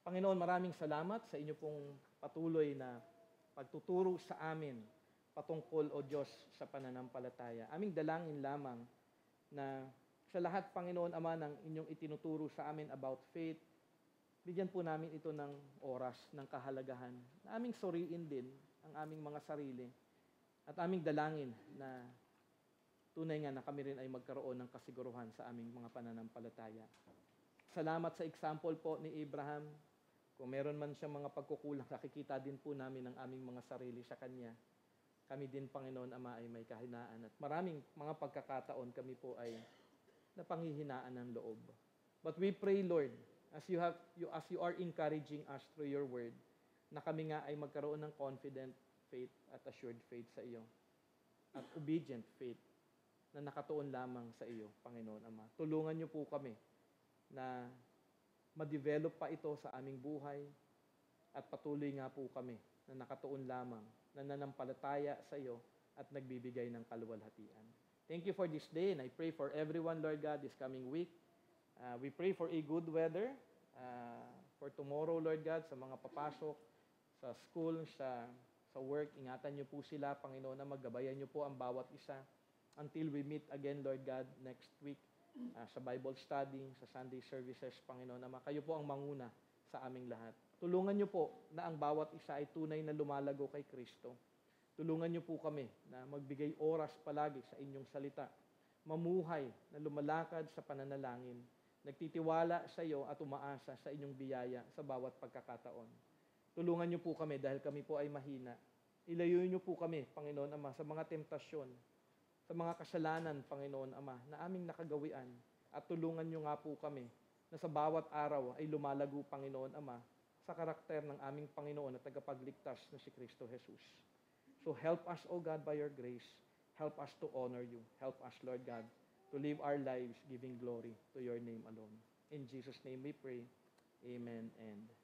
Panginoon, maraming salamat sa inyo pong patuloy na pagtuturo sa amin patungkol, O Diyos, sa pananampalataya. Aming dalangin lamang na sa lahat, Panginoon Ama, ng inyong itinuturo sa amin about faith, bigyan po namin ito ng oras, ng kahalagahan, na aming suriin din ang aming mga sarili at aming dalangin na tunay nga na kami rin ay magkaroon ng kasiguruhan sa aming mga pananampalataya. Salamat sa example po ni Abraham. Kung meron man siyang mga pagkukulang, nakikita din po namin ang aming mga sarili sa Kanya. Kami din, Panginoon Ama, ay may kahinaan at maraming mga pagkakataon kami po ay napanghihinaan ng loob. But we pray, Lord, as you are encouraging us through your word, na kami nga ay magkaroon ng confident faith at assured faith sa iyo. At obedient faith na nakatuon lamang sa iyo, Panginoon Ama. Tulungan niyo po kami na ma-develop pa ito sa aming buhay at patuloy nga po kami na nakatuon lamang, na nanampalataya sa iyo at nagbibigay ng kaluwalhatian. Thank you for this day, and I pray for everyone, Lord God, this coming week. We pray for a good weather. For tomorrow, Lord God, sa mga papasok, sa school, sa work, ingatan niyo po sila, Panginoon, na maggabayan niyo po ang bawat isa until we meet again, Lord God, next week sa Bible study, sa Sunday services, Panginoon, Ama. Kayo po ang manguna sa aming lahat. Tulungan niyo po na ang bawat isa ay tunay na lumalago kay Kristo. Tulungan niyo po kami na magbigay oras palagi sa inyong salita, mamuhay na lumalakad sa pananalangin, nagtitiwala sa iyo at umaasa sa inyong biyaya sa bawat pagkakataon. Tulungan niyo po kami dahil kami po ay mahina. Ilayo niyo po kami, Panginoon Ama, sa mga temptasyon, sa mga kasalanan, Panginoon Ama, na aming nakagawian. At tulungan niyo nga po kami na sa bawat araw ay lumalago, Panginoon Ama, sa karakter ng aming Panginoon at tagapagligtas na si Kristo Jesus. So help us, O God, by your grace. Help us to honor you. Help us, Lord God, to live our lives giving glory to your name alone. In Jesus' name we pray. Amen and